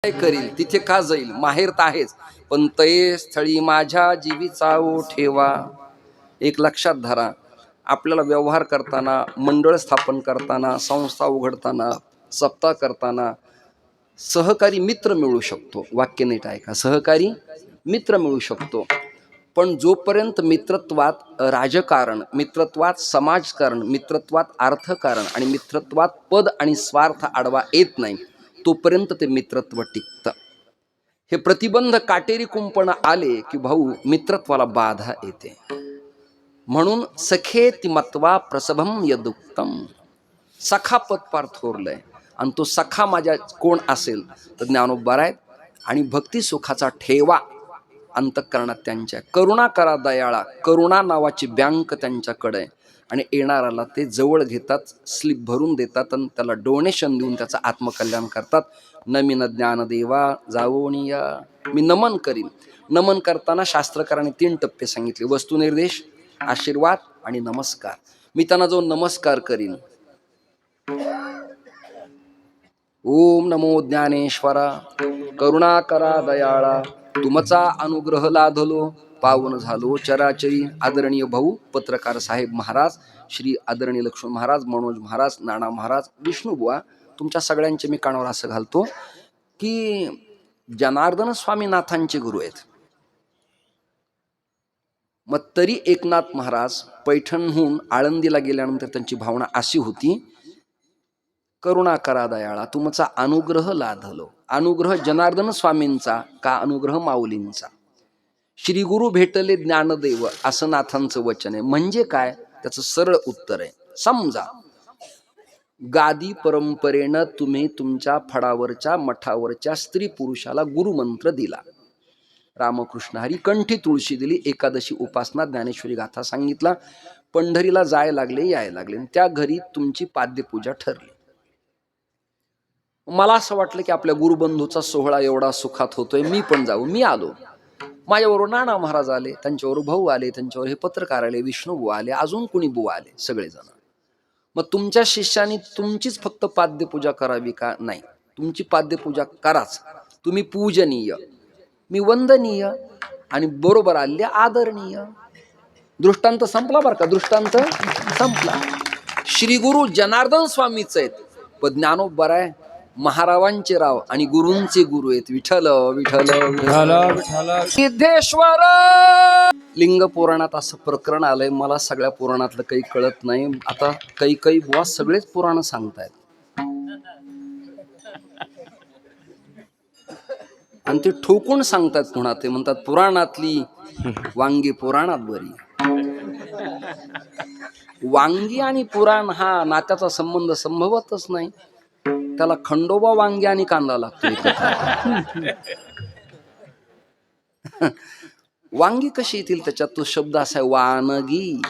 काय करील तिथे का जाईल, माहेर तर आहेच, पण तये स्थळी माझ्या जीवीचा ओ ठेवा. एक लक्षात धरा, आपल्याला व्यवहार करताना, मंडळ स्थापन करताना, संस्था उघडताना, सप्ताह करताना सहकारी मित्र मिळू शकतो. वाक्य नीट ऐका, सहकारी मित्र मिळू शकतो. पण जोपर्यंत मित्रत्वात राजकारण, मित्रत्वात समाजकारण, मित्रत्वात अर्थकारण आणि मित्रत्वात पद आणि स्वार्थ आडवा येत नाही, तोपर्यंत ते मित्रत्व टिकतं. हे प्रतिबंध काटेरी कुंपण आले की भाऊ मित्रत्वाला बाधा येते. म्हणून सखेती मत्वा प्रसभम यदुक्तम, सखा पद पार थोरलंय. आणि तो सखा माझ्या कोण असेल तर ज्ञानोबा आहेत. आणि भक्ती सुखाचा ठेवा अंतःकरणात त्यांच्या. करुणा करा दयाळा, करुणा नावाची बँक त्यांच्याकडे आहे. आणि येणाराला ते जवळ घेतात, स्लिप भरून देतात आणि त्याला डोनेशन देऊन त्याचं आत्मकल्याण करतात. नमीन ज्ञानदेवा जावोनिया, मी नमन करीन. नमन करताना शास्त्रकाराने 3 टप्पे सांगितले, वस्तुनिर्देश, आशीर्वाद आणि नमस्कार. मी त्यांना जो नमस्कार करीन, ओम नमो ज्ञानेश्वरा, करुणा करा दयाळा, तुमचा अनुग्रह लाधलो, पावन झालो चराचरी. आदरणीय भाऊ पत्रकार साहेब महाराज, श्री आदरणीय लक्ष्मण महाराज, मनोज महाराज, नाना महाराज, विष्णुबुवा, तुमच्या सगळ्यांचे मी कानावर असं घालतो की जनार्दन स्वामीनाथांचे गुरु आहेत. मग तरी एकनाथ महाराज पैठणहून आळंदीला गेल्यानंतर त्यांची भावना अशी होती, करुणा करा दयाळा, तुमचा अनुग्रह लाधलो. अनुग्रह जनार्दन स्वामींचा का अनुग्रह माऊलींचा? श्री गुरु भेटले ज्ञानदेव असं नाथांचं वचन आहे. म्हणजे काय? त्याचं सरळ उत्तर आहे. समजा गादी परंपरेनं तुम्ही तुमच्या फडावरच्या मठावरच्या स्त्री पुरुषाला गुरुमंत्र दिला, रामकृष्ण हरी, कंठी तुळशी दिली, एकादशी उपासना, ज्ञानेश्वरी गाथा सांगितला, पंढरीला जायला लागले, यायला लागले, त्या घरी तुमची पाद्यपूजा ठरली. मला असं वाटलं की आपल्या गुरुबंधूचा सोहळा एवढा सुखात होतोय, मी पण जाऊ. मी आलो. माझ्याबरोबर नाना महाराज आले, त्यांच्यावर भाऊ आले, त्यांच्यावर हे पत्रकार आले, विष्णुबुवा आले, अजून कोणी बुवा आले, सगळेजण. मग तुमच्या शिष्यानी तुमचीच फक्त पाद्यपूजा करावी का? नाही, तुमची पाद्यपूजा कराच. तुम्ही पूजनीय, मी वंदनीय, आणि बरोबर आले आदरणीय. दृष्टांत संपला बरं का, दृष्टांत संपला. श्री गुरु जनार्दन स्वामीच आहेत, पण ज्ञानोबा आहे महारावांचे राव आणि गुरूंचे गुरु आहेत. विठ्ठल विठ्ठल विठ्ठल सिद्धेश्वर. लिंग पुराणात असं प्रकरण आलंय, मला सगळ्या पुराणातलं काही कळत नाही. आता काही बुवा सगळेच पुराण सांगतायत आणि ते ठोकून सांगतात. पुन्हा ते म्हणतात पुराणातली वांगी पुराणात बरी. वांगी आणि पुराण हा नात्याचा संबंध संभवतच नाही. त्याला खंडोबा वांगी आणि कांदा लागतो. वांगी कशी येतील त्याच्यात? तो शब्द असा आहे वानगी.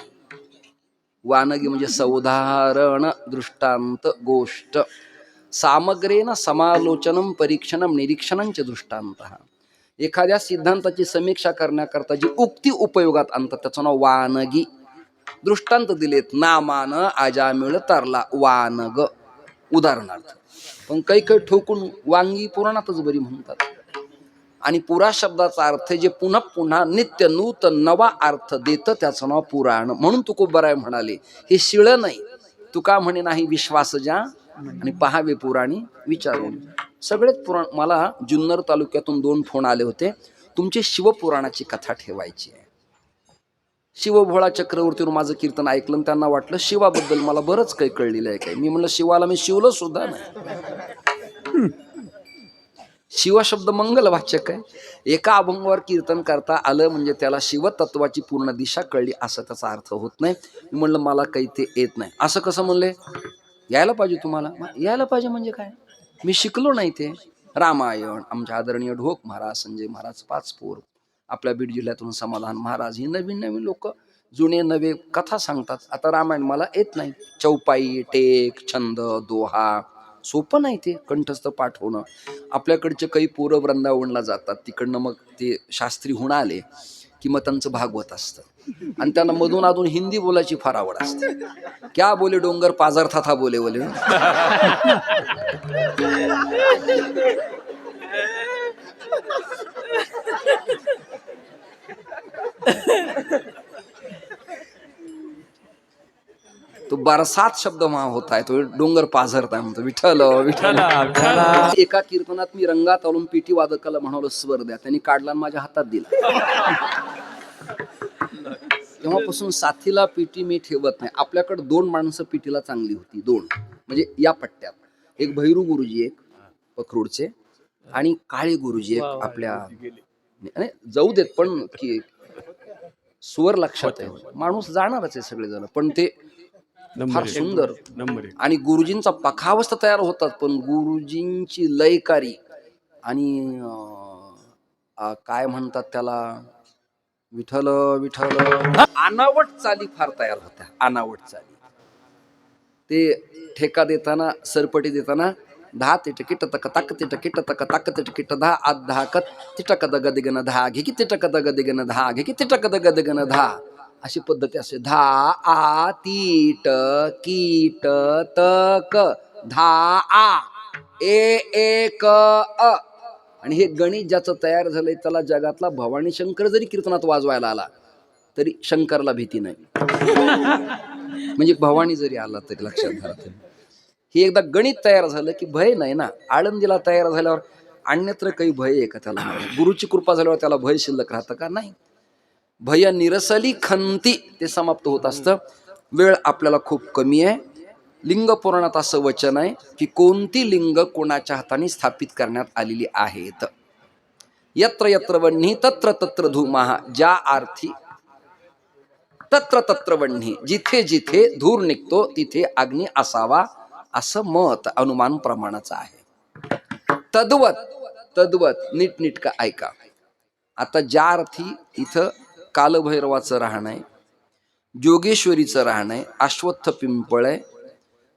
वानगी म्हणजे सौधारण, दृष्टांत, गोष्ट. सामग्रेन समालोचनम परीक्षणम निरीक्षणांचे दृष्टांत. एखाद्या सिद्धांताची समीक्षा करण्याकरता जी उक्ती उपयोगात आणतात त्याचं नाव वानगी. दृष्टांत दिलेत, नामान आजामिळ तरला वानग, उदाहरणार्थ. पण काही ठोकून वांगी पुराणातच बरी म्हणतात. आणि पुरा शब्दाचा अर्थ जे पुन्हा पुन्हा नित्य नूतन नवा अर्थ देतं त्याचं नाव पुराण. म्हणून तुकोबराय म्हणाले हे शिळ नाही. तुका म्हणे नाही विश्वास ज्या आणि पहावे पुराणी विचारून. सगळेच पुराण. मला जुन्नर तालुक्यातून 2 फोन आले होते, तुमची शिवपुराणाची कथा ठेवायची आहे. शिवभोळा चक्रवर्तीवर माझं कीर्तन ऐकलं, त्यांना वाटलं शिवाबद्दल मला बरंच काही कळलेलं आहे. काय मी म्हणलं शिवाला मी शिवलं सुद्धा नाही. शिव शब्द मंगलवाचक आहे. एका अभंगावर कीर्तन करता आलं म्हणजे त्याला शिवतत्वाची पूर्ण दिशा कळली असं त्याचा अर्थ होत नाही. मी म्हणलं मला काही ते येत नाही. असं कसं म्हणले? यायला पाहिजे तुम्हाला. यायला पाहिजे म्हणजे काय? मी शिकलो नाही ते. रामायण, आमच्या आदरणीय ढोक महाराज, संजय महाराज पाचपूर, आपल्या बीड जिल्ह्यातून समाधान महाराज, ही नवीन नवीन लोक जुने नवे कथा सांगतात. आता रामायण मला येत नाही. चौपाई, टेक, छंद, दोहा सोपं नाही ते कंठस्थ पाठ होणं. आपल्याकडचे काही पोरं वृंदावनला जातात, तिकडनं मग ते शास्त्री होऊन आले की मग त्यांचं भागवत असतं आणि त्यांना मधून अधून हिंदी बोलायची फार आवड असते. क्या बोले डोंगर पाझर था बोले बोले. तो बरसात शब्द मा होताय, तो डोंगर पाझरताय म्हणतो विठ्ठल विठ्ठल. एका कीर्तनात मी रंगात आलून पेटी वादकाला म्हणालो स्वर द्या, त्यांनी काढला आणि माझ्या हातात दिला. तेव्हापासून साथीला पिटी मी ठेवत नाही. आपल्याकडे 2 माणसं पिटीला चांगली होती, 2 म्हणजे या पट्ट्यात. एक भैरू गुरुजी, एक पखरूडचे, आणि काळे गुरुजी एक आपल्या. नाही जाऊ देत, पण की स्वर लक्षात आहे. माणूस जाणारच आहे सगळेजण, पण ते फार सुंदर. आणि गुरुजींचा पखावस्थ तयार होतात, पण गुरुजींची लयकारी आणि काय म्हणतात त्याला, विठ्ठल विठ्ठल, अनावट चाली फार तयार होत्या. अनावट चाली ते ठेका देताना, सरपटी देताना 10 तिटकीट तक तक तिटकीट तक तक तिटकीट 10 आत 10 कत तिटक दग दिगन 10 घे की तिटक दग दिगन 10 घे की तिटक दग दिगन 10, अशी पद्धती असते. 10 आ तीट कीट तक 10 आ ए एक अ. आणि हे गणित ज्याचं तयार झालंय त्याला जगातला भवानी शंकर जरी कीर्तनात वाजवायला आला तरी शंकरला भीती नाही. म्हणजे भवानी जरी आला तरी लक्षात घ्या. हे एकदा गणित तयार झालं की भय नाही ना. आळंदीला तयार झाल्यावर अन्यत्र काही भय आहे का त्याला? गुरुची कृपा झाल्यावर त्याला भय शिल्लक राहतं का? नाही. भय निरसली खंती ते समाप्त होत असतं. वेळ आपल्याला खूप कमी आहे. लिंग पुराणात असं वचन आहे की कोणती लिंग कोणाच्या हाताने स्थापित करण्यात आलेली आहेत. यत्र यत्र वह्नी तत्र तत्र धूमः, ज्या अर्थी तत्र तत्र वह्नी, जिथे जिथे धूर निघतो तिथे अग्नी असावा, असं मत अनुमान प्रमाणाचं आहे. तद्वत तद्वत नीटनीटका ऐका. आता ज्या अर्थी इथं कालभैरवाचं राहणं आहे, जोगेश्वरीचं राहणं आहे, अश्वत्थ पिंपळ आहे,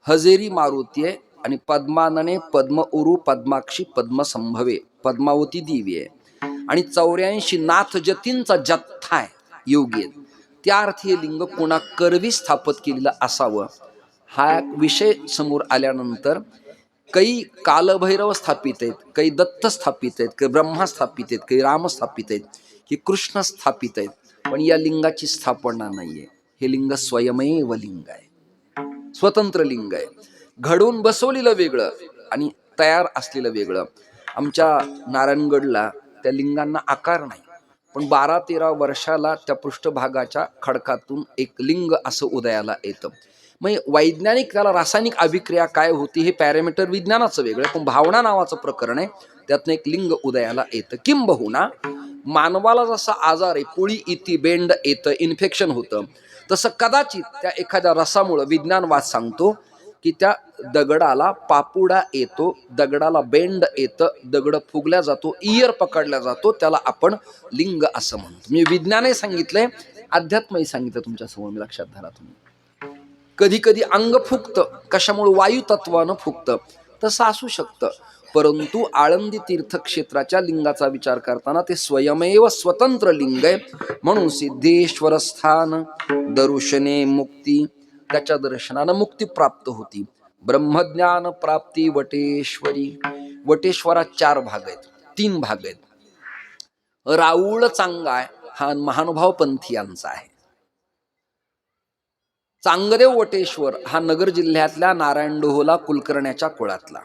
हजेरी मारुती आहे, आणि पद्मानने पद्म उरू पद्माक्षी पद्मसंभवे पद्मावती देवी आहे, आणि 84 नाथ जतींचा जथ्था आहे, योगी आहेत. त्या अर्थी हे लिंग कोणा करवी स्थापित केलेलं असावं हा विषय समोर आल्यानंतर काही कालभैरव स्थापित आहेत, काही दत्त स्थापित आहेत, काही ब्रह्मा स्थापित आहेत, काही राम स्थापित आहेत, की कृष्ण स्थापित आहेत, पण या लिंगाची स्थापना नाहीये. हे लिंग स्वयमेव लिंग आहे, स्वतंत्र लिंग आहे. घडवून बसवलेलं वेगळं आणि तयार असलेलं वेगळं. आमच्या नारायणगडला त्या लिंगांना आकार नाही, पण 12-13 वर्षाला त्या पृष्ठभागाच्या खडकातून एक लिंग असं उदयाला येतं. मग वैज्ञानिक त्याला रासायनिक अभिक्रिया काय होती हे पॅरामीटर विज्ञानाचं वेगळं, पण भावना नावाचं प्रकरण आहे, त्यातनं एक लिंग उदयाला येतं. किंबहुना मानवाला जसा आजार आहे, पुळी इति बेंड येतं, इन्फेक्शन होतं, तसं कदाचित त्या एखाद्या रसामुळं विज्ञानवाद सांगतो की त्या दगडाला पापुडा येतो, दगडाला बेंड येतं, दगड फुगल्या जातो, इयर पकडला जातो, त्याला आपण लिंग असं म्हणतो. म्हणजे विज्ञानही सांगितलंय, अध्यात्मही सांगितलं तुमच्या समोर, मी लक्षात धरा तुम्ही. कधी कधी अंग फुगतं, कशामुळे? वायू तत्वानं फुगतं, तसं असू शकतं. परंतु आळंदी तीर्थक्षेत्राच्या लिंगाचा विचार करताना ते स्वयमेव स्वतंत्र लिंग आहे. म्हणून सिद्धेश्वर स्थान दर्शने मुक्ती, त्याच्या दर्शनानं मुक्ती प्राप्त होती. ब्रह्मज्ञान प्राप्ती वटेश्वरी. वटेश्वरात 4 भाग आहेत, 3 भाग आहेत. राऊळ चांगाय हा महानुभाव पंथीयांचा आहे. चांगदेव वटेश्वर हा नगर जिल्ह्यातल्या नारायणडोहोला कुलकर्ण्याच्या कुळातला.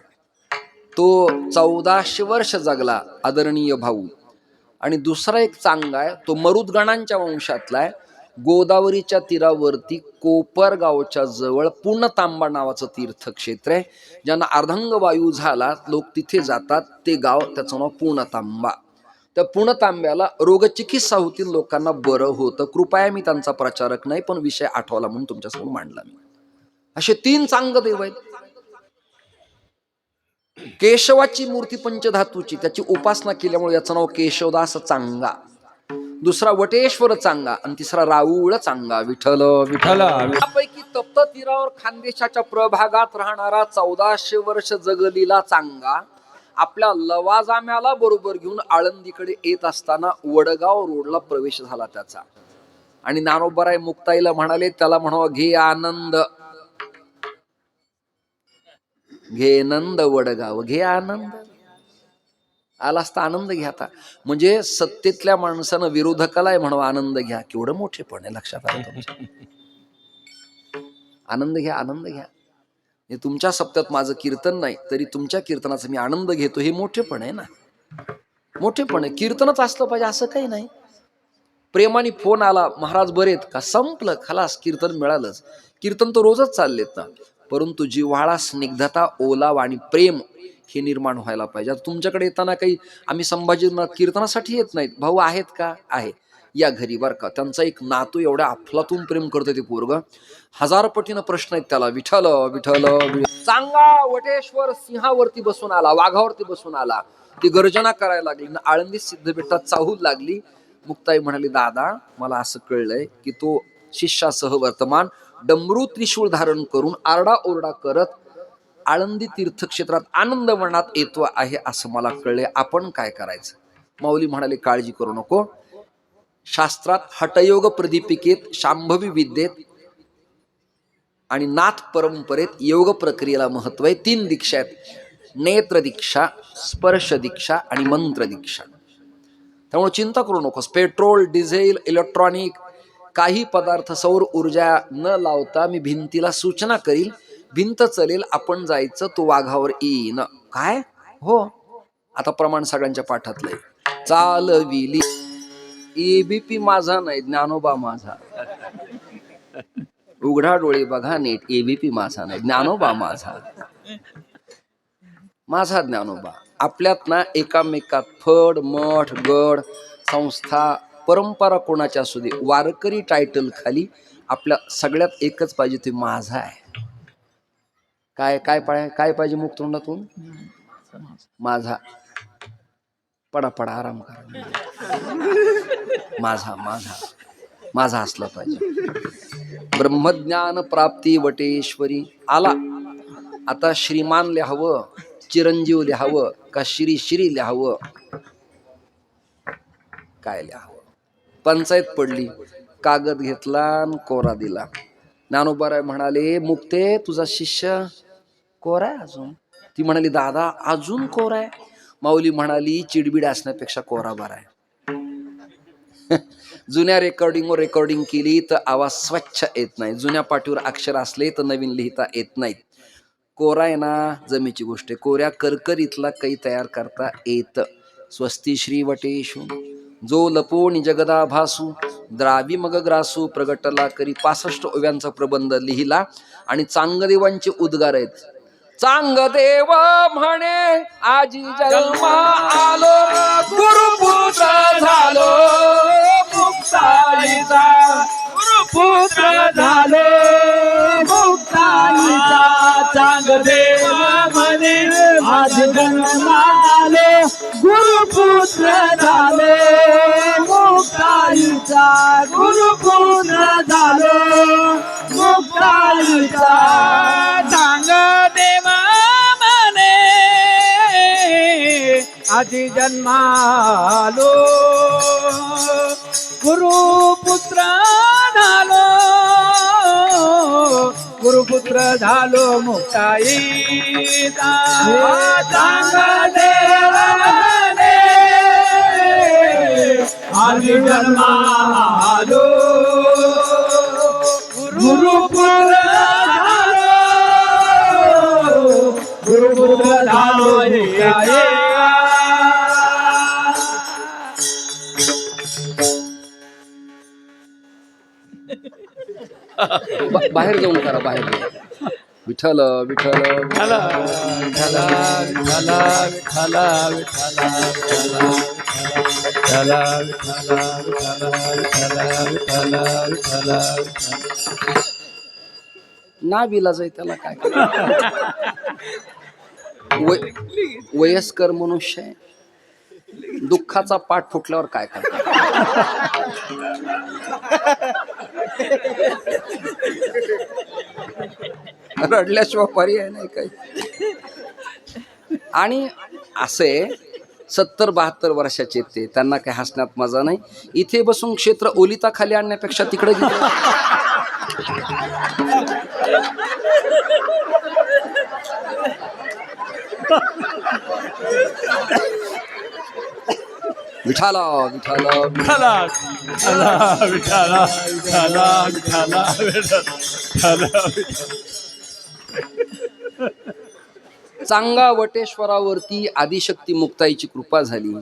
तो 1400 वर्ष जगला, आदरणीय भाऊ. आणि दुसरा एक चांगा आहे, तो मरुदगणांच्या वंशातला आहे. गोदावरीच्या तीरावरती कोपर गावच्या जवळ पूर्णतांबा नावाचं तीर्थक्षेत्र आहे. ज्यांना अर्धांग वायू झाला लोक तिथे जातात, ते गाव, त्याचं नाव पूर्णतांबा. त्या पूर्णतांब्याला रोगचिकित्सा होतील, लोकांना बरं होतं. कृपया मी त्यांचा प्रचारक नाही, पण विषय आठवला म्हणून तुमच्यासमोर मांडला मी. असे 3 चांगदेव आहेत. केशवाची मूर्ती पंचधातूची, त्याची उपासना केल्यामुळे याचं नाव केशवदास चांगा. दुसरा वटेश्वर चांगा आणि तिसरा राऊळ चांगा. विठ्ठल विठ्ठल. यापैकी तप्त तीरावर खानदेशाच्या प्रभागात राहणारा 1400 वर्ष जगलेला चांगा आपल्या लवाजाम्याला बरोबर घेऊन आळंदीकडे येत असताना वडगाव रोडला प्रवेश झाला त्याचा. आणि नारोबराय मुक्ताईला म्हणाले, त्याला म्हणावं घे आनंद, घे नंद वडगाव, घे आनंद. आला असता आनंद घ्या आता. म्हणजे सत्तेतल्या माणसानं विरोधकाला म्हणून आनंद घ्या, केवढं मोठेपण आहे लक्षात आलं तुमच्या. आनंद घ्या, आनंद घ्या. हे तुमच्या सप्त्यात माझं कीर्तन नाही तरी तुमच्या कीर्तनाचा मी आनंद घेतो, हे मोठेपण आहे ना. मोठेपण आहे. कीर्तनच असलं पाहिजे असं काही नाही. प्रेमाने फोन आला, महाराज बरेत का, संपलं, खलास, कीर्तन मिळालंच. कीर्तन तर रोजच चाललेत ना, परंतु जिव्हाळा, स्निग्धता, ओलावा आणि प्रेम हे निर्माण व्हायला पाहिजे. आता तुमच्याकडे येताना काही आम्ही संभाजी कीर्तनासाठी येत नाहीत, भाऊ आहेत का, आहे, या घरी बरं का. त्यांचा एक नातू एवढ्या अफलातून प्रेम करतो ते पोरग, 1000 पटीनं प्रश्न आहेत त्याला, विठ्ठल विठ्ठल. चांगा वटेश्वर सिंहावरती बसून आला, वाघावरती बसून आला, ती गर्जना करायला लागली ना, आळंदी सिद्धपीठात चाहूल लागली. मुक्ताई म्हणाली, दादा मला असं कळलंय की तो शिष्यासह वर्तमान डमरू त्रिशूळ धारण करून आरडाओरडा करत आळंदी तीर्थक्षेत्रात आनंद मनात येतो आहे असं मला कळले, आपण काय करायचं. माऊली म्हणाले, काळजी करू नको. शास्त्रात हठयोग प्रदीपिकेत, शांभवी विद्येत आणि नाथ परंपरेत योग प्रक्रियेला महत्व आहे. 3 दीक्षा आहेत, नेत्र दीक्षा, स्पर्श दीक्षा आणि मंत्र दीक्षा. त्यामुळे चिंता करू नकोस. पेट्रोल, डिझेल, इलेक्ट्रॉनिक काही पदार्थ, सौर ऊर्जा न लावता मी भिंतीला सूचना करील, भिंत चलेल, आपण जायचं, तो वाघावर येईन. काय हो, आता प्रमाण सगळ्यांच्या पाठातलंय. चालविली एबीपी माझा नाही, ज्ञानोबा माझा. उघडा डोळे बघा नीट, एबीपी माझा नाही, ज्ञानोबा माझा. माझा ज्ञानोबा. आपल्यात ना एकामेकात फड, मठ, गड, संस्था, परंपरा कोणाच्या असू दे, वारकरी टायटल खाली आपल्या सगळ्यात एकच पाहिजे, ते माझा आहे. काय काय काय पाहिजे मुख तोंडातून, माझा. पडा पडा आराम करा. माझा माझा माझा असला पाहिजे. ब्रह्मज्ञान प्राप्ती वटेश्वरी आला. आता श्रीमान लिहावं, चिरंजीव लिहावं का श्री श्री लिहावं, काय लिहावं. पंचायत पडली, कागद घेतला आणि कोरा दिला. ज्ञानोबाराय म्हणाले, मुक्ते तुझा शिष्य कोरा आहे अजून. ती म्हणाली, दादा अजून कोरा आहे. माऊली म्हणाली, चिडबिड असण्यापेक्षा कोरा बरा आहे. जुन्या रेकॉर्डिंग केली तर आवाज स्वच्छ येत नाही, जुन्या पाठीवर अक्षर असले तर नवीन लिहिता येत नाहीत. कोरा आहे ना, जमेची गोष्ट आहे. कोऱ्या करकरीतला काही तयार करता येत. स्वस्ती श्री वटेशू जो लपो निजगदा भासू, द्रावी मग ग्रासू प्रगटला करी. 65 ओव्यांचा प्रबंध लिहिला आणि चांगदेवांचे उद्गार आहेत. चांगदेव म्हणे आजी जन्मा आलो, गुरुपुत्र झालो मुक्ताईचा, गुरुपुत्र झालो मुक्ताईचा. चांगदेव म्हणे आज जन्मा आलो, गुरुपुत्र झालो मुक्ताईचा, गुरुपुत्र झालो मुक्ताईचा. चांगदेव म्हणे आधी जन्मालो, गुरुपुत्र झालो, गुरुपुत्र झालो मुक्ताईचा. चांगदेव म्हणे आधी जन्मालो, गुरुपुत्र झालो, गुरुपुत्र झालो मुक्ताईचा. बाहेर जाऊन करा, बाहेर जाऊन. विठ्ठल विठ्ठल विठ्ठल विठ्ठल विठ्ठल विठ्ठल विठ्ठल विठ्ठल विठ्ठल. ना विलाज आहे त्याला, काय वयस्कर मनुष्य आहे, दुःखाचा पाठ फुटल्यावर काय करतात. रडल्याशिवाय पर्याय नाही काही. आणि असे 70-72 वर्षाचे ते, त्यांना काही हसण्यात मजा नाही. इथे बसून क्षेत्र ओलिता खाली आणण्यापेक्षा तिकडे गेले. विठाला विठाला विठाला विठाला विठाला विठाला विठाला चांगा वटेश्वरावरती आदिशक्ती मुक्ताईची कृपा झाली,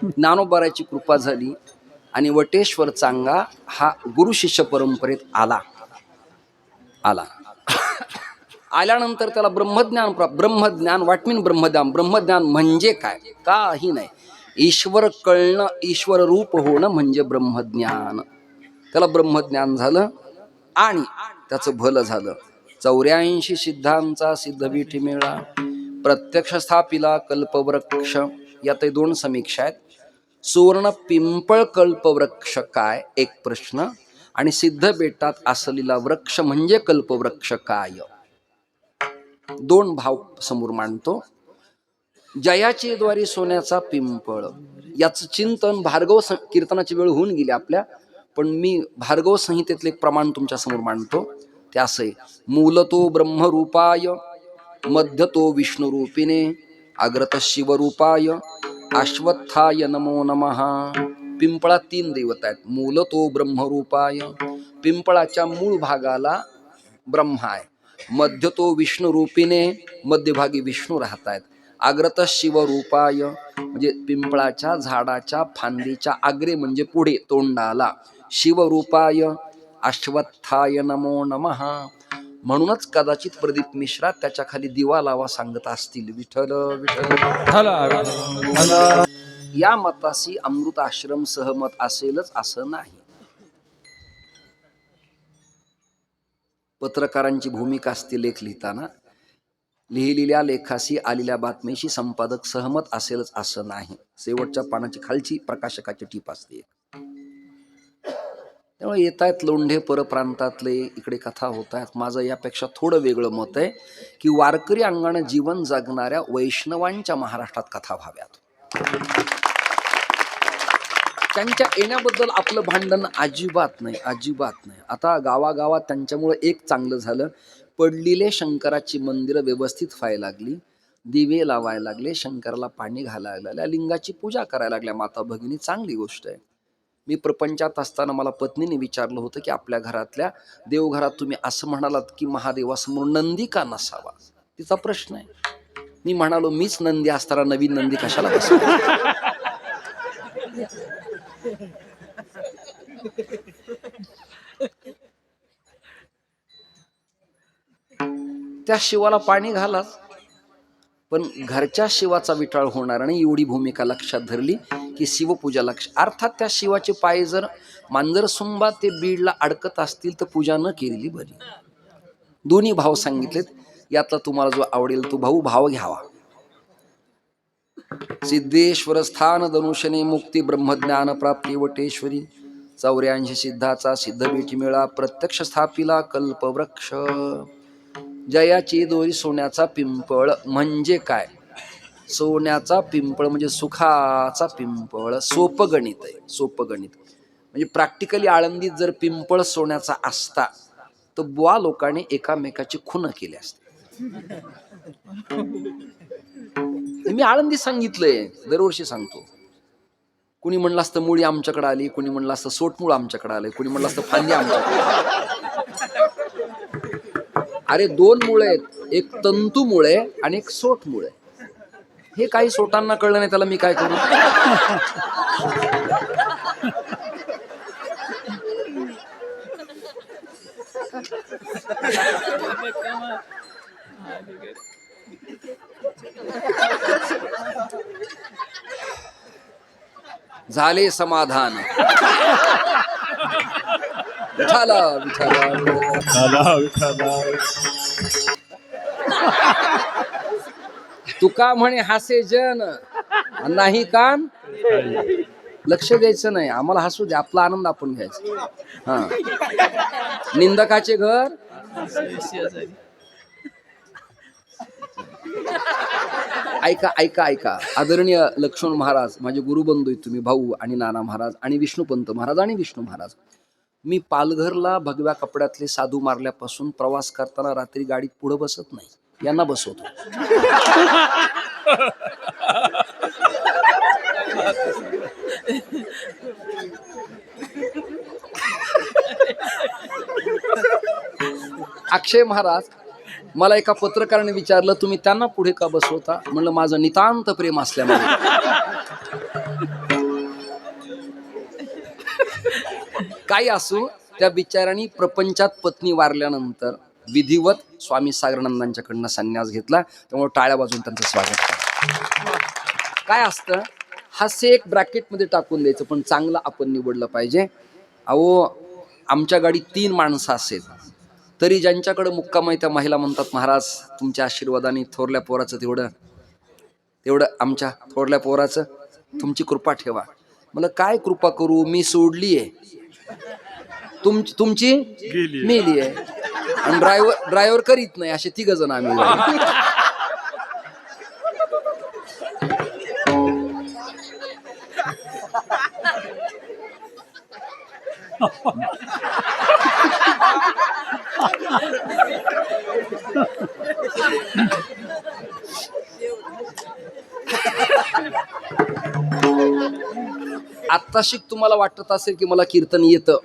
ज्ञानोबाराची कृपा झाली आणि वटेश्वर चांगा हा गुरु शिष्य परंपरेत आला. आल्यानंतर त्याला ब्रह्मज्ञान प्राप्त. ब्रह्मज्ञान व्हॉट मीन ब्रह्मज्ञान? ब्रह्मज्ञान म्हणजे काय? काही नाही, ईश्वर कळणं, ईश्वर रूप होणं म्हणजे ब्रह्मज्ञान. त्याला ब्रह्मज्ञान झालं आणि त्याचं भलं झालं. 84 सिद्धांचा सिद्धपीठी मेळा, प्रत्यक्ष स्थापिला कल्पवृक्ष. यातही 2 समीक्षा आहेत. सुवर्ण पिंपळ कल्पवृक्ष काय, एक प्रश्न, आणि सिद्ध बेटात असलेला वृक्ष म्हणजे कल्पवृक्ष काय, 2 भाव समोर मांडतो. जयाचे द्वारी सोन्याचा पिंपळ, याचं चिंतन भार्गव कीर्तनाची वेळ होऊन गेली आपल्या, पण मी भार्गव संहितेतले एक प्रमाण तुमच्या समोर मांडतो. ते असं आहे: मूलतो ब्रह्मरूपाय, मध्यतो विष्णुरूपिणे, अग्रत शिवरूपाय, अश्वत्थाय नमो नमः. पिंपळात 3 देवता आहेत. मूलतो ब्रह्मरूपाय, पिंपळाच्या मूळ भागाला ब्रह्मा आहे. मध्यतो विष्णुरूपिणे, मध्यभागी विष्णू राहत आहेत. अग्रत शिवरूपाय, म्हणजे पिंपळाच्या झाडाच्या फांदीच्या अग्रे म्हणजे पुढे तोंडाला शिवरूपाय, अश्वत्थाय नमो नमः. म्हणूनच कदाचित प्रदीप मिश्रा त्याच्या खाली दिवा लावा सांगत असतील. विठ्ठल विठ्ठल. या मताशी अमृत आश्रम सहमत असेलच असं नाही. पत्रकारांची भूमिका असते लेख लिहिताना, लिहिलेल्या लेखाशी आलेल्या बातमीशी संपादक सहमत असेलच असं नाही. शेवटच्या पानाची खालची प्रकाशकाची टीप असते. त्यामुळे येत आहेत लोंढे परप्रांतातले, इकडे कथा होत आहेत. माझं यापेक्षा थोडं वेगळं मत आहे की वारकरी अंगानं जीवन जगणाऱ्या वैष्णवांच्या महाराष्ट्रात कथा व्हाव्यात. त्यांच्या येण्याबद्दल आपलं भांडण अजिबात नाही, अजिबात नाही. आता गावागावात त्यांच्यामुळे एक चांगलं झालं, पडलेले शंकराची मंदिरं व्यवस्थित व्हायला लागली, दिवे लावायला लागले, शंकराला पाणी घालायला लागल्या, लिंगाची पूजा करायला लागल्या माता भगिनी. चांगली गोष्ट आहे. मी प्रपंचात असताना मला पत्नीने विचारलं होतं की आपल्या घरातल्या देवघरात तुम्ही असं म्हणालात की महादेवासमोर नंदी का नसावा? तिचा प्रश्न आहे. मी म्हणालो, मीच नंदी असताना नवीन नंदी कशाला बसवा? त्या शिवाला पाणी घालाच, पण घरच्या शिवाचा विटाळ होणार नाही एवढी भूमिका लक्षात धरली की शिवपूजा लक्ष. अर्थात त्या शिवाचे पाय जर मांजरसुंबा ते बीडला अडकत असतील तर पूजा न केलेली बरी. दोन्ही भाव सांगितलेत, यातला तुम्हाला जो आवडेल तो भाव घ्यावा. सिद्धेश्वर स्थान धनुषणे मुक्ती ब्रह्मज्ञान प्राप्ती वटेश्वरी, 84 सिद्धाचा सिद्धपीठी मेळा, प्रत्यक्ष स्थापिला कल्पवृक्ष. जयाची दोरी सोन्याचा पिंपळ म्हणजे काय? सोन्याचा पिंपळ म्हणजे सुखाचा पिंपळ. सोपं गणित आहे, सोपं गणित. म्हणजे प्रॅक्टिकली आळंदीत जर पिंपळ सोन्याचा असता तर बुवा लोकांनी एकामेकाची खून केली असते. मी आळंदी सांगितलंय, दरवर्षी सांगतो. कुणी म्हणलं असतं मुळी आमच्याकडे आली, कुणी म्हणलं असतं सोटमूळ आमच्याकडे आले, कुणी म्हणलं असतं फांदी आमच्याकडे. अरे 2 मुळे आहेत, एक तंतू मुळे आणि एक सोट मुळे. हे काही सोटांना कळलं नाही, त्याला मी काय करू? झाले समाधान. विठाला विठाला तुका म्हणे हासे जन नाही कान. लक्ष द्यायचं नाही, आम्हाला हसू द्या, आपला आनंद आपण घ्यायचा. हा, निंदकाचे घर ऐका ऐका ऐका. आदरणीय लक्ष्मण महाराज माझे गुरुबंधू आहेत तुम्ही, भाऊ आणि नाना महाराज आणि विष्णुपंत महाराज आणि विष्णू महाराज. मी पालघरला भगव्या कपड्यातले साधू मारल्यापासून प्रवास करताना रात्री गाडीत पुढे बसत नाही, यांना बसवतो. अक्षय महाराज, मला एका पत्रकाराने विचारलं तुम्ही त्यांना पुढे का बसवता? म्हणलं माझं नितांत प्रेम असल्यामुळे. काही असो, त्या बिचाऱ्यांनी प्रपंचात पत्नी वारल्यानंतर विधिवत स्वामी सागरानंदांच्याकडनं संन्यास घेतला. त्यामुळे टाळ्या वाजवून त्यांचं स्वागत करा. काय असतं, हास्य एक ब्रॅकेटमध्ये टाकून द्यायचं, पण चांगलं आपण निवडलं पाहिजे. अहो, आमच्या गाडीत 3 माणसं असेल तरी ज्यांच्याकडे मुक्काम आहे त्या महिला म्हणतात, महाराज तुमच्या आशीर्वादाने थोरल्या पोराचं तेवढं आमच्या थोरल्या पोराचं तुमची कृपा ठेवा. मला काय कृपा करू, मी सोडली आहे, तुमची मेली आहे, आणि ड्रायव्हर करीत नाही, असे 3 जण आम्ही. आत्ताशिक तुम्हाला वाटत असेल की मला कीर्तन येतं.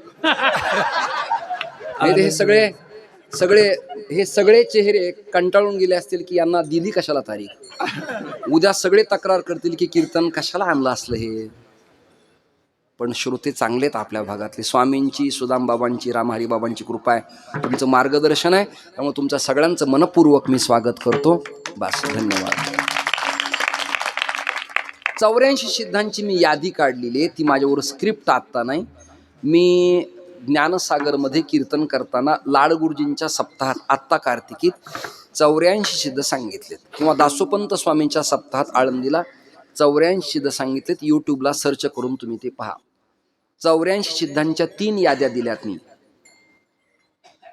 हे सगळे चेहरे कंटाळून गेले असतील की यांना दिली कशाला तारीख. उद्या सगळे तक्रार करतील की कीर्तन कशाला आणलं असलं हे. पण श्रोते चांगलेत आपल्या भागातले. स्वामींची, सुदामबाबांची, रामहरीबाबांची कृपा आहे, तुमचं मार्गदर्शन आहे. त्यामुळे तुमच्या सगळ्यांचं मनपूर्वक मी स्वागत करतो. बस, धन्यवाद. 84 सिद्धांची मी यादी काढलेली आहे, ती माझ्यावर स्क्रिप्ट आत्ता नाही. मी ज्ञानसागरमध्ये कीर्तन करताना लाडगुरुजींच्या सप्ताहात आत्ता कार्तिकीत 84 सिद्ध सांगितलेत, किंवा दासोपंत स्वामींच्या सप्ताहात आळंदीला 84 सिद्ध सांगितलेत. यूट्यूबला सर्च करून तुम्ही ते पहा. 84 सिद्धांच्या 3 याद्या दिल्यात मी.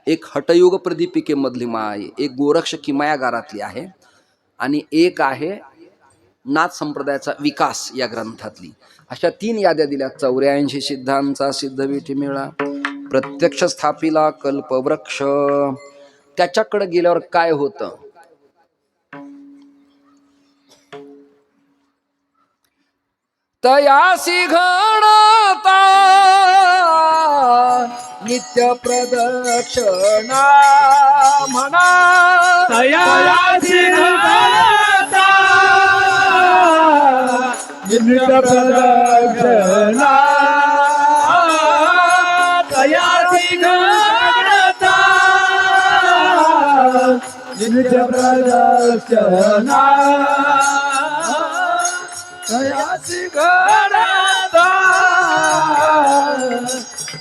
एक हठयोग प्रदीपिकेमधली आहे, एक गोरक्ष किमयागारातली आहे, आणि एक आहे नाथ संप्रदायाचा विकास या ग्रंथातली. अशा 3 याद्या दिल्या. 84 सिद्धांचा सिद्धविठी मेळा, प्रत्यक्ष स्थापिला कल्पवृक्ष. त्याच्याकडे गेल्यावर काय होतं, तयासी घडता नित्य प्रदक्षिणा म्हणा, तयासी घडता नित्य प्रदक्षिणा, तयासी घडता नित्य प्रदक्षिणा, तयासी घडता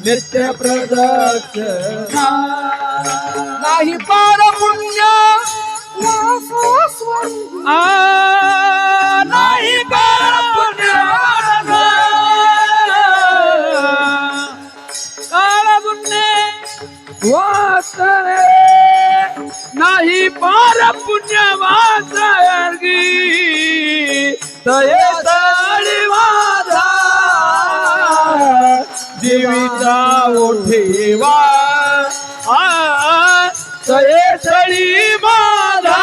नित्य प्रदक्षिणा. नाही पार पुण्य नाही पार पुण्य काळ पुण्य वासरे, नाही पार पुण्य वासर्गी, तये तळी माझा जीविता ओठेवा, तये तळी माझा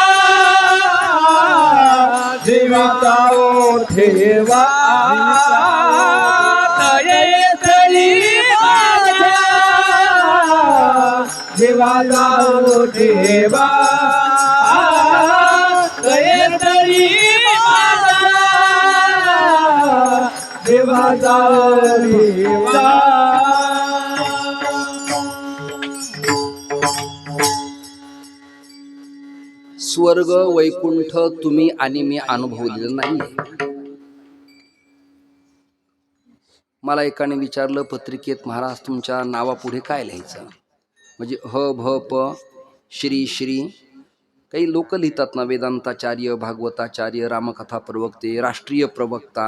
जीविता ओठेवा, तये तळी माझा जीविता ओठेवा, तये तळी देवाचा देवा. स्वर्ग वैकुंठ तुम्ही आणि मी अनुभवलेलं नाहीये. मला एकाने विचारलं पत्रिकेत, महाराज तुमच्या नावापुढे काय लिहायचं? म्हणजे ह भ प श्री श्री. काही लोक लिहितात ना, वेदांताचार्य, भागवताचार्य, रामकथा प्रवक्ते, राष्ट्रीय प्रवक्ता,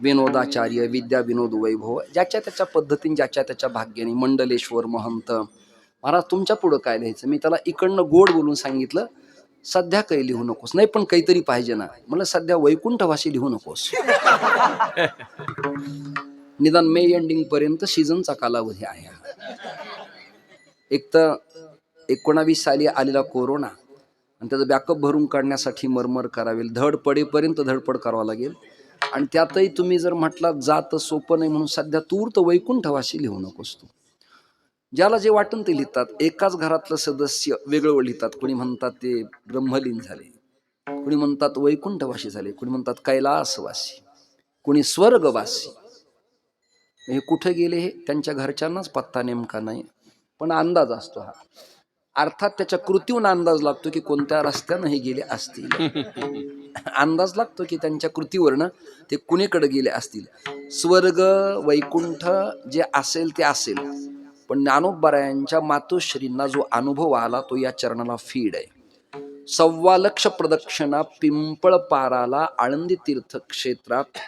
विनोदाचार्य, विद्या विनोद वैभव, ज्याच्या त्याच्या पद्धतीने, ज्याच्या त्याच्या भाग्याने, मंडलेश्वर महंत. महाराज तुमच्या पुढं काय लिहायचं? मी त्याला इकडनं गोड बोलून सांगितलं, सध्या काही लिहू नकोस. नाही पण काहीतरी पाहिजे ना. मला सध्या वैकुंठवासी लिहू नकोस. निदान मे एंडिंग पर्यंत सीझनचा कालावधी आहे. एक तर 19 साली आलेला कोरोना, आणि त्याचं बॅकअप भरून काढण्यासाठी मरमर करावी, धड पडेपर्यंत धडपड करावं लागेल. आणि त्यातही तुम्ही जर म्हटलात जात सोपं नाही म्हणून सध्या तूर्त वैकुंठवासी लिहू नकोस तू. ज्याला जे वाटून ते लिहितात. एकाच घरातलं सदस्य वेगळं लिहितात. कोणी म्हणतात ते ब्रह्मलीन झाले, कोणी म्हणतात वैकुंठवासी झाले, कोणी म्हणतात कैलासवासी, कोणी स्वर्गवासी. हे कुठे गेले हे त्यांच्या घरच्यांनाच पत्ता नेमका नाही, पण अंदाज असतो हा. अर्थात त्याच्या कृतीहून अंदाज लागतो की कोणत्या रस्त्यानं हे गेले असतील. अंदाज लागतो की त्यांच्या कृतीवरनं ते कुणीकडे गेले असतील. स्वर्ग वैकुंठ जे असेल ते असेल, पण ज्ञानोबरायांच्या मातोश्रींना जो अनुभव आला तो या चरणाला फीड आहे. 1.25 लाख प्रदक्षिणा पिंपळ पाराला आळंदी तीर्थक्षेत्रात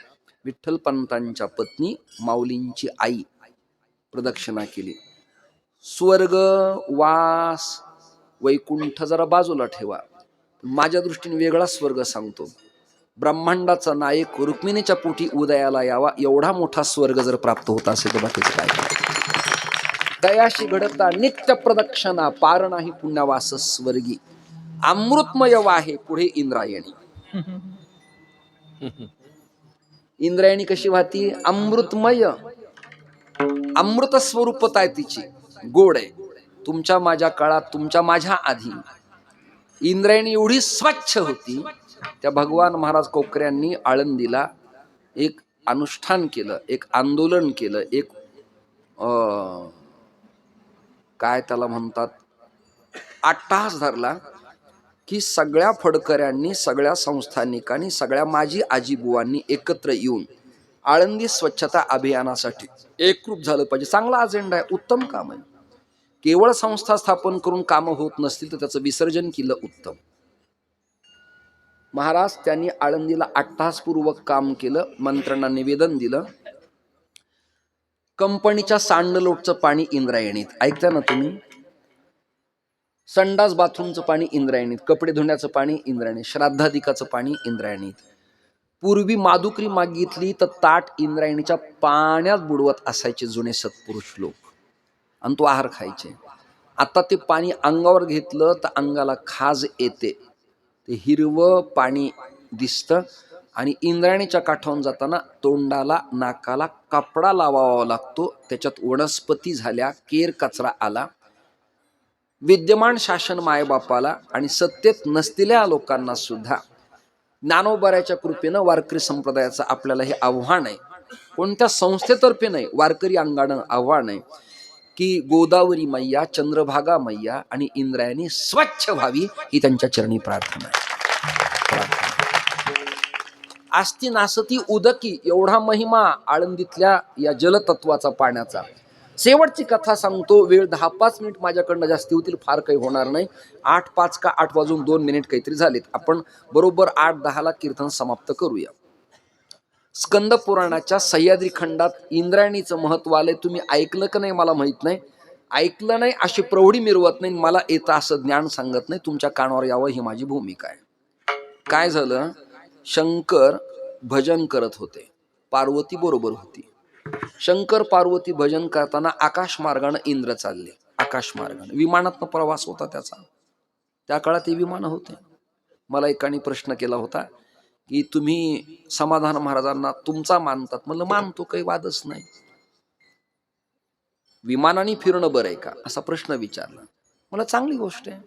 विठ्ठलपंतांच्या पत्नी माऊलींची आई प्रदक्षिणा केली. स्वर्ग वास वैकुंठ जरा बाजूला ठेवा, माझ्या दृष्टीने वेगळा स्वर्ग सांगतो. ब्रह्मांडाचा नायक रुक्मिणीच्या पोटी उदयाला यावा एवढा मोठा स्वर्ग जर प्राप्त होत असेल तर बाकीचं काय करायचं. दयाशी घडता नित्य प्रदक्षिणा पार नाही पुण्यवास स्वर्गी. अमृतमय वाहे पुढे इंद्रायणी. इंद्रायणी कशी वाहती? अमृतमय, अमृत स्वरूपता आहे तिची, गोड आहे. तुमच्या माझ्या काळात, तुमच्या माझ्या आधी इंद्रायणी एवढी स्वच्छ होती. त्या भगवान महाराज कोकऱ्यांनी आळंदीला एक अनुष्ठान केलं, एक आंदोलन केलं, एक काय त्याला म्हणतात, अट्टहास धरला की सगळ्या फडकऱ्यांनी, सगळ्या संस्थानिकांनी, सगळ्या माजी आजीबुवांनी एकत्र येऊन आळंदी स्वच्छता अभियानासाठी एकरूप झालं पाहिजे. चांगला अजेंडा आहे, उत्तम काम आहे. केवळ संस्था स्थापन करून कामं होत नसतील तर त्याचं विसर्जन केलं उत्तम. महाराज त्यांनी आळंदीला अट्टहासपूर्वक काम केलं, मंत्र्यांना निवेदन दिलं. कंपनीच्या सांडलोटचं पाणी इंद्रायणीत, ऐकता ना तुम्ही, संडास बाथरूमचं पाणी इंद्रायणीत, कपडे धुण्याचं पाणी इंद्रायणीत, श्राद्धाधिकाचं पाणी इंद्रायणीत. पूर्वी मादुकरी मागितली तर ताट इंद्रायणीच्या पाण्यात बुडवत असायचे जुने सत्पुरुष लोक, आणि तो आहार खायचे. आता ते पाणी अंगावर घेतलं तर अंगाला खाज येते, ते हिरवं पाणी दिसतं. आणि इंद्रायणीच्या काठावरून जाताना तोंडाला नाकाला कपडा लावावा लागतो. त्याच्यात वनस्पती झाल्या, केर कचरा आला. विद्यमान शासन मायबापाला आणि सत्तेत नसलेल्या लोकांना सुद्धा ज्ञानोबराच्या कृपेनं वारकरी संप्रदायाचं आपल्याला हे आव्हान आहे. कोणत्या संस्थेतर्फे नाही, वारकरी अंगानं आव्हान आहे की गोदावरी मैया, चंद्रभागा मैया आणि इंद्रायणी स्वच्छ व्हावी, ही त्यांच्या चरणी प्रार्थना आहे. आस्ती नासती उदकी एवढा महिमा आळंदीतल्या या जलतत्वाचा, पाण्याचा. शेवटची कथा सांगतो, वेळ 10-5 मिनिट माझ्याकडनं जास्ती होतील, फार काही होणार नाही. 8:05 का 8:02 काहीतरी झालेत. आपण बरोबर 8:10 कीर्तन समाप्त करूया. स्कंद पुराणाच्या सह्याद्री खंडात इंद्रायणीचं महत्व आलंय. तुम्ही ऐकलं का नाही मला माहित नाही. ऐकलं नाही अशी प्रौढी मिरवत नाही, मला येतं असं ज्ञान सांगत नाही. तुमच्या कानावर यावं ही माझी भूमिका आहे. काय झालं, शंकर भजन करत होते, पार्वती बरोबर होती. शंकर पार्वती भजन करताना आकाश मार्गाने इंद्र चालले. आकाश मार्गाने विमानातनं प्रवास होता त्याचा. त्या काळात ते विमानं होते. मला एकाने प्रश्न केला होता की तुम्ही समाधान महाराजांना तुमचा मानतात. म्हणलं मानतो, काही वादच नाही. विमानाने फिरणं बरं आहे का असा प्रश्न विचारला. मला चांगली गोष्ट आहे,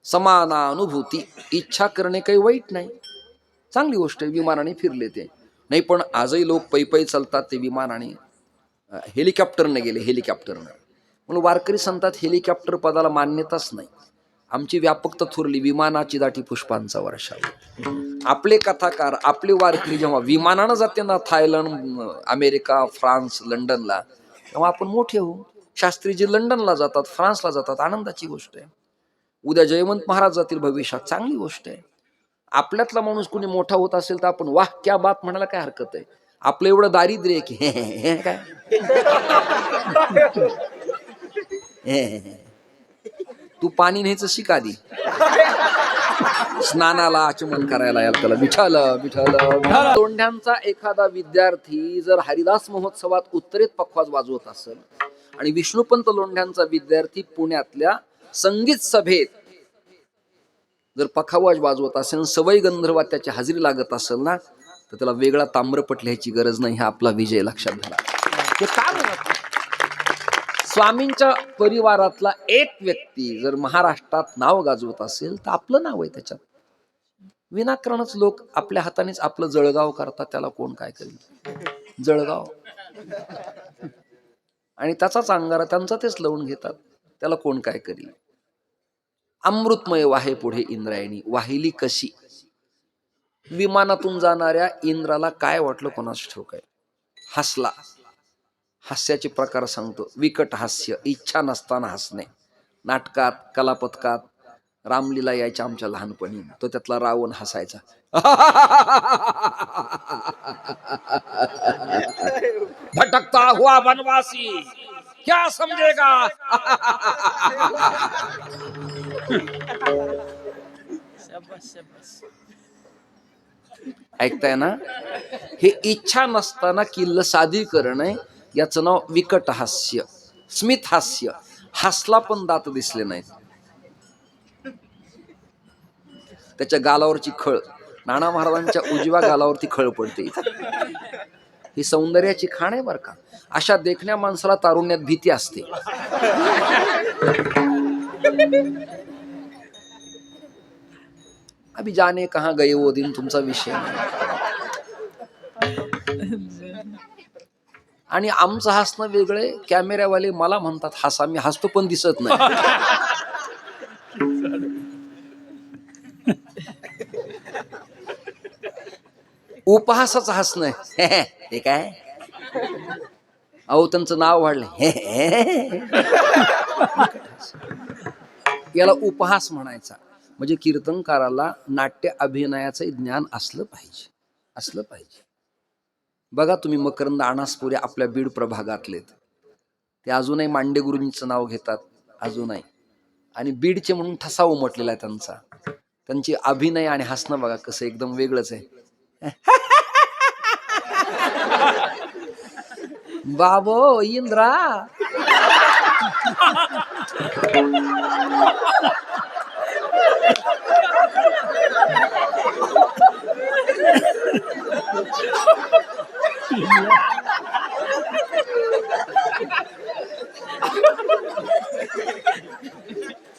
समानानुभूती, इच्छा करणे काही वाईट नाही, चांगली गोष्ट आहे. विमानाने फिरले ते नाही, पण आजही लोक पै चालतात ते विमानाने. हेलिकॉप्टरने गेले, हेलिकॉप्टरनं. म्हणून वारकरी संतात हेलिकॉप्टर पदाला मान्यताच नाही. आमची व्यापकता थोरली, विमानाची दाटी पुष्पांचा वर्षाव. आपले कथाकार, आपले वारकरी जेव्हा विमानानं जाते ना थायलंड, अमेरिका, फ्रान्स, लंडनला, तेव्हा आपण मोठे होऊ. शास्त्रीजी लंडनला जातात, फ्रान्सला जातात, आनंदाची गोष्ट आहे. उद्या जयवंत महाराज जातील भविष्यात, चांगली गोष्ट आहे. आपल्यातला माणूस कुणी मोठा होत असेल तर आपण वाह क्या बात म्हणायला काय हरकत आहे. आपलं एवढं दारिद्र्य की हे काय तू पाणी न्यायचं शिक आधी, स्नानाला आचमन करायला याल त्याला. विठ्ठल विठ्ठल. लोंढ्यांचा एखादा विद्यार्थी जर हरिदास महोत्सवात उत्तरेत पखवाज वाजवत असेल आणि विष्णुपंत लोंढ्यांचा विद्यार्थी पुण्यातल्या संगीत सभेत जर पखावाज वाजवत असेल, सवय गंधर्वात त्याची हजेरी लागत असेल ना, तर त्याला वेगळा ताम्रपट लिहायची गरज नाही. हा आपला विजय लक्षात धरा. हे का म्हणत नाही? स्वामींच्या परिवारातला एक व्यक्ती जर महाराष्ट्रात नाव गाजवत असेल तर आपलं नाव आहे त्याच्यात. विनाकारणच लोक आपल्या हातानेच आपलं जळगाव करतात. त्याला कोण काय करेल? जळगाव आणि त्याचाच अंगारा त्यांचा तेच लावून घेतात. त्याला कोण काय करेल? अमृतमय वाहे पुढे इंद्रायणी. वाहिली कशी? विमानातून जाणाऱ्या इंद्राला काय वाटलं कोणास ठाऊक आहे. हसला. हास्याचे प्रकार सांगतो. विकट हास्य, इच्छा नसताना हसणे. नाटकात, कलापथकात रामलीला यायच्या आमच्या लहानपणी. तो त्यातला रावण हसायचा. भटकता हुआ वनवासी क्या समझेगा. ऐकताय ना? हे इच्छा नसताना किल्ल सादरीकरण आहे. याचं नाव विकट हास्य, स्मित हास्य. हसला पण दात दिसले नाहीत. त्याच्या गालावरची खळ, नाना महाराजांच्या उजव्या गालावरती खळ पडते. ही सौंदर्याची खाण आहे बरं का. अशा देखण्या माणसाला तारुण्यात भीती असते. अभी जाने कहाँ गए वो दिन तुमचा विषय. आणि आमचं हसणं वेगळे. कॅमेऱ्यावाले मला म्हणतात हसा. मी हसतो पण दिसत नाही. उपहासाचं हसणं. हे काय? अहो त्यांचं नाव वाढलं. याला उपहास म्हणायचा. म्हणजे कीर्तनकाराला नाट्य अभिनयाचं ज्ञान असलं पाहिजे. असलं पाहिजे. बघा तुम्ही मकरंद अनासपुरे आपल्या बीड प्रभागातलेत. ते अजूनही मांडे गुरुजींचं नाव घेतात. अजूनही. आणि बीडचे म्हणून ठसा उमटलेला आहे त्यांचा. त्यांची अभिनय आणि हसणं बघा कसं एकदम वेगळंच आहे. बाबो इंद्रा.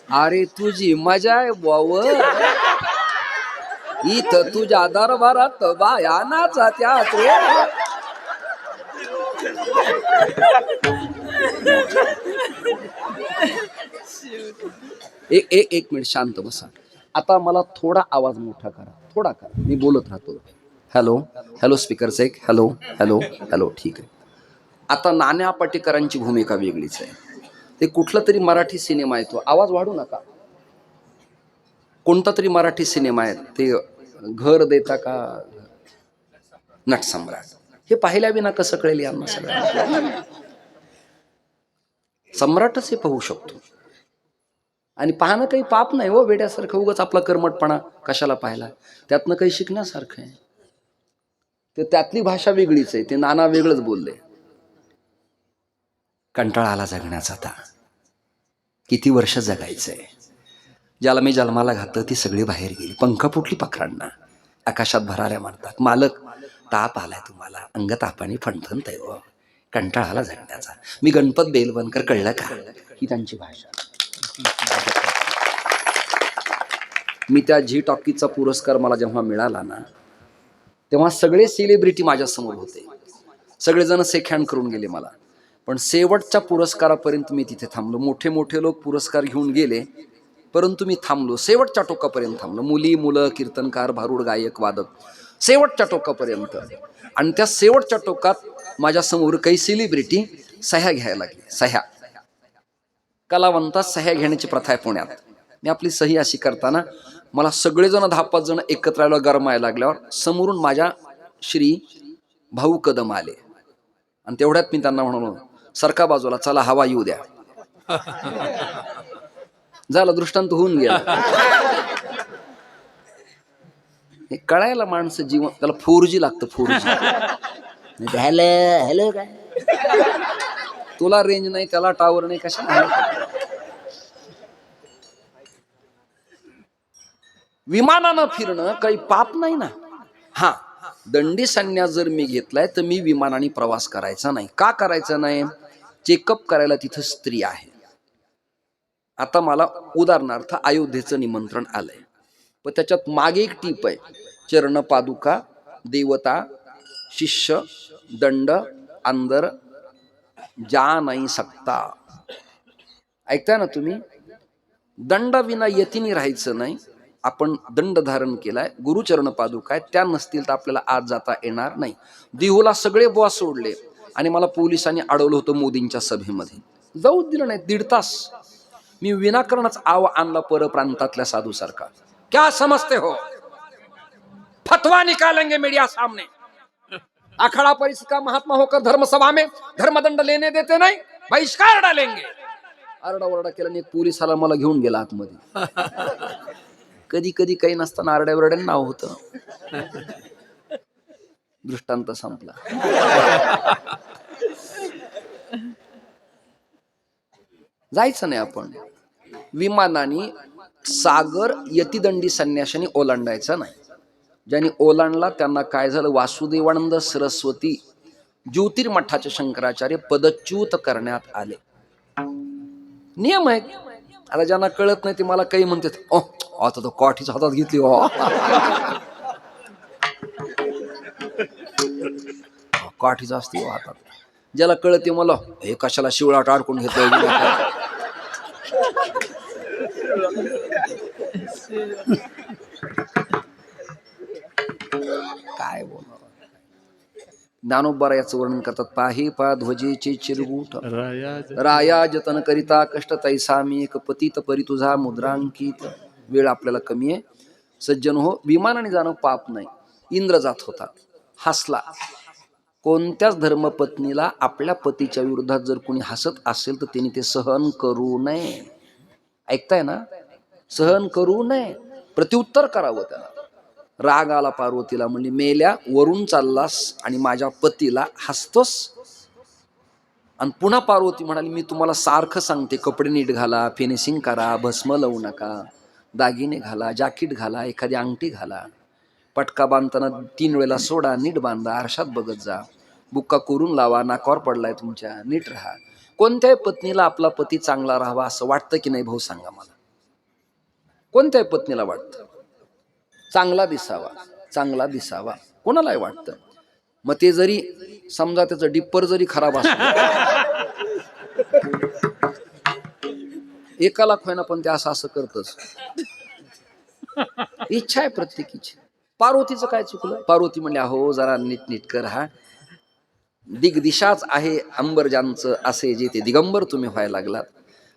अरे तुझी मजा आहे बाव. इथं तुझ्या दरबारात बाया नाचत्यात रे. एक मिनिट शांत बसा. आता मला थोडा आवाज मोठा करा. थोडा करा. मी बोलत राहतो. Hello hello speaker check. Hello hello hello. ठीक आहे. आता नाना पाटेकरांची भूमिका वेगळीच आहे. ते कुठला तरी मराठी सिनेमा आहे. तो आवाज वाढू नका. कोणता तरी मराठी सिनेमा आहे. ते घर देता का नटसम्राट. हे पाहिल्या विना कसं कळेल यांना सगळं. सम्राटच हे पाहू शकतो. आणि पाहणं काही पाप नाही हो. वेड्यासारखं उगाच आपला कर्मटपणा कशाला पाहिला. त्यातनं काही शिकण्यासारखं आहे. ते त्यातली भाषा वेगळीच आहे. ते नाना वेगळंच बोलले. कंटाळा आला जगण्याचा. आता किती वर्ष जगायचंय. ज्याला मी जन्माला घातलं ती सगळी बाहेर गेली. पंख फुटली पाखरांना. आकाशात भराऱ्या मारतात. मालक ताप आलाय तुम्हाला. अंग तापाने फणफणत आहे हो. कंटाळा आला जगण्याचा. मी गणपत बेलवणकर. कळलं का? ही त्यांची भाषा. मी त्या झी टॉकीजचा पुरस्कार मला जेव्हा मिळाला ना, तेव्हा सगळे सेलिब्रिटी माझ्या समोर होते. सगळेजण शेक हँड करून गेले मला. पण शेवटच्या पुरस्कारापर्यंत मी तिथे थांबलो. मोठे मोठे लोक पुरस्कार घेऊन गेले, परंतु मी थांबलो. शेवटच्या टोकापर्यंत थांबलो. मुली मुलं, कीर्तनकार, भारुड, गायक, वादक, शेवटच्या टोकापर्यंत. आणि त्या शेवटच्या टोकात माझ्या समोर काही सेलिब्रिटी सह्या घ्यायला लागले. सह्या. कलावंतात सह्या घेण्याची प्रथा आहे पुण्यात. मी आपली सही अशी करताना मला सगळेजण 10-5 जण एकत्र आल्यावर गरमायला लागल्यावर समोरून माझ्या श्री भाऊ कदम आले. आणि तेवढ्यात मी त्यांना म्हणालो, सरका बाजूला, चला हवा येऊ द्या. झालं, दृष्टांत होऊन गेला. हे कळायला माणसं जीवन त्याला 4G लागतं. 4G. हॅलो हॅलो काय, तुला रेंज नाही त्याला टावर नाही, कशा. विमानानं फिरणं काही पाप नाही ना. हा, दंडी संन्यास जर मी घेतलाय तर मी विमानाने प्रवास करायचा नाही. का करायचा नाही? चेकअप करायला तिथं स्त्री आहे. आता मला उदाहरणार्थ अयोध्येचं निमंत्रण आलंय, पण त्याच्यात मागे एक टीप आहे, चरण पादुका, देवता, शिष्य, दंड अंदर जा नाही सकता. ऐकताय ना तुम्ही? दंड विना यतीने राहायचं नाही. आपण दंड धारण केलाय, गुरुचरण पादुका आहे, त्या नसतील तर आपल्याला आज जाता येणार नाही. देहूला सगळे बुवा सोडले आणि मला पोलिसांनी अडवलं होतं मोदींच्या सभेमध्ये, जाऊ दिलं नाही. 1.5 तास मी विनाकारणच आव आणला परप्रांतातल्या साधूसारखा. क्या समजते हो, फतवा निकालेंगे मीडिया सामने, अखाड़ा परिषद का महात्मा होकर धर्मसभा में धर्मदंड लेने देते नहीं, बहिष्कार डालेंगे. आरडाओरडा केला आणि एक पोलीस आला, मला घेऊन गेला आतमध्ये. कधी कधी काही नसताना आरड्यावरड्यानं नाव होतं. दृष्टांत संपला. जायचं नाही आपण विमानाने. सागर यतिदंडी संन्याशाने ओलांडायचा नाही. ज्यांनी ओलांडला त्यांना काय झालं? वासुदेवानंद सरस्वती ज्योतिर्मठाचे शंकराचार्य पदच्युत करण्यात आले. नियम आहे. आता ज्यांना कळत नाही ते मला काही म्हणतात, ओ आता तो काठीच हातात घेतली हो, काठीच असते हो हातात. ज्याला कळते मला, हे कशाला शिवळाट अडकून घेतलं. काय बोलणार. ज्ञानोबा याचं वर्णन करतात, पाही पा ध्वजेचे चिरगुट राया जतन करिता कष्ट तैसा मी एक पतित परी तुझा मुद्रांकित. वेळ आपल्याला कमी आहे. सज्जन हो, विमानाने जाणं पाप नाही. इंद्र जात होता, हसला. कोणत्याच धर्मपत्नीला आपल्या पतीच्या विरोधात जर कोणी हसत असेल तर तिने ते सहन करू नये. ऐकताय ना? सहन करू नये, प्रत्युत्तर करावं त्याला. राग आला पार्वतीला, म्हणली मेल्या वरून चाललास आणि माझ्या पतीला हसतोस. आणि पुन्हा पार्वती म्हणाली, मी तुम्हाला सारखं सांगते, कपडे नीट घाला, फिनिशिंग करा, भस्म लावू नका, दागिने घाला, जॅकेट घाला, एखादी अंगठी घाला, पटका बांधताना 3 वेळेला सोडा, नीट बांधा, आरशात बघत जा, बुक्का करून लावा, नाकावर पडलाय तुमच्या, नीट राहा. कोणत्याही पत्नीला आपला पती चांगला राहावा असं वाटतं की नाही भाऊ, सांगा मला. कोणत्याही पत्नीला वाटतं चांगला दिसावा, चांगला दिसावा, कोणालाही वाटतं. मग ते जरी समजा त्याचं डिप्पर जरी खराब असलं, एकाला होईना पण ते असं असं करतच. इच्छा आहे प्रत्येकीची. पार्वतीचं काय चुकलं? पार्वती म्हणली, अहो जरा नीट कर. हा दिग्दिशाच आहे अंबरजांचं असे जे ते दिगंबर तुम्ही व्हायला लागलात.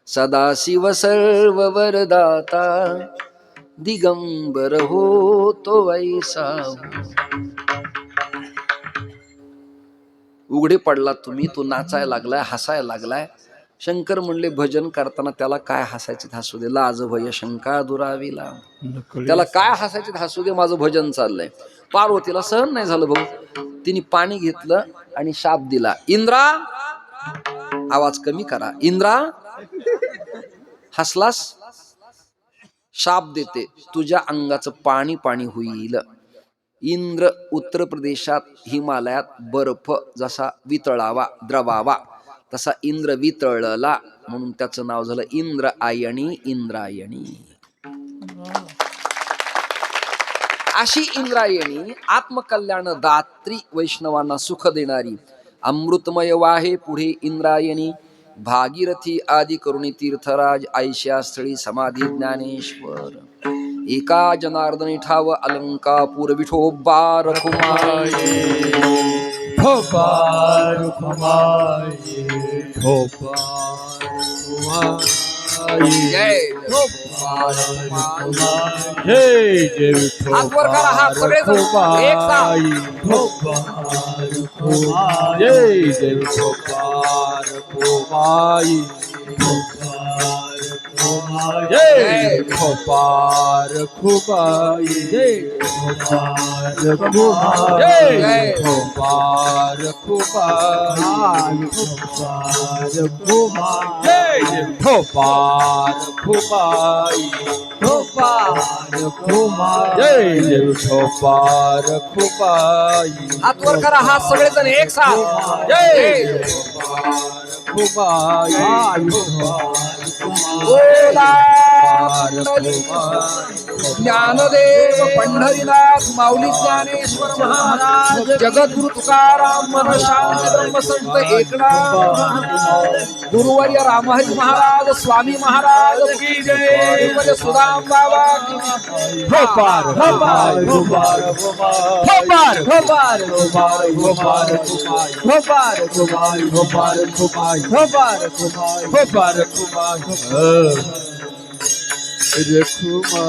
सदाशिव सर्व वरदाता दिगंबर हो तो वैसा. उघडे पडलात तुम्ही, तो नाचायला लागलाय, हसायला लागलाय. शंकर म्हणले, भजन करताना त्याला काय हसायचे हसू दे, लाज भय शंका दुरावीला. त्याला काय हसायचे हसू दे, माझं भजन चाललंय. पार्वतीला सहन नाही झालं भाऊ. तिने पाणी घेतलं आणि शाप दिला, इंद्रा आवाज कमी करा, इंद्रा हसलास, शाप देते, तुझ्या अंगाचं पाणी पाणी होईल. इंद्र उत्तर प्रदेशात हिमालयात बर्फ जसा वितळावा, द्रवावा, तसा इंद्र वितळला, म्हणून त्याचं नाव झालं इंद्रायणी. इंद्रायणी अशी इंद्रायणी आत्मकल्याण दात्री, वैष्णवांना सुख देणारी अमृतमय वाहे पुढे इंद्रायणी. भागीरथी आदी करुणी तीर्थराज, ऐशा स्थळी समाधी ज्ञानेश्वर. एका जनार्दनी ठाव अलंकापूर, विठोबा रखुमाई. ठोपार रखुमाई, ठोपार रखुमाई, जय ठोपार रखुमाई, जय जय हात वर करा, हात सगळे एक साथ. ठोपार रखुमाई, जय जय ठोपार रखुमाई, ठोपार रखुमाई, जय ठोपार रखुमाई, जय ठोपार रखुमाई, जय ठोपार रखुमाई, ठोपार रखुमाई, जय ठोपार रखुमाई, ठोपार जय विठोबा रखुमाई हात वर करा, हात सगळेजण एक साथ. जय बोला ज्ञानदेव पंढरीनाथ माऊली ज्ञानेश्वर महाराज जगद्गुरु तुकाराम मनशांत ब्रह्मसंत एकनाथ गुरुवर्य रामहरी महाराज स्वामी महाराज की जय. गुरुवर्य सुदाम बाबा की गोपार गोपार गोपार गोपार गोपार गोपार गोपार गोपार गोपार गोपार गोपार गोपार गोपार गोपार रखुमा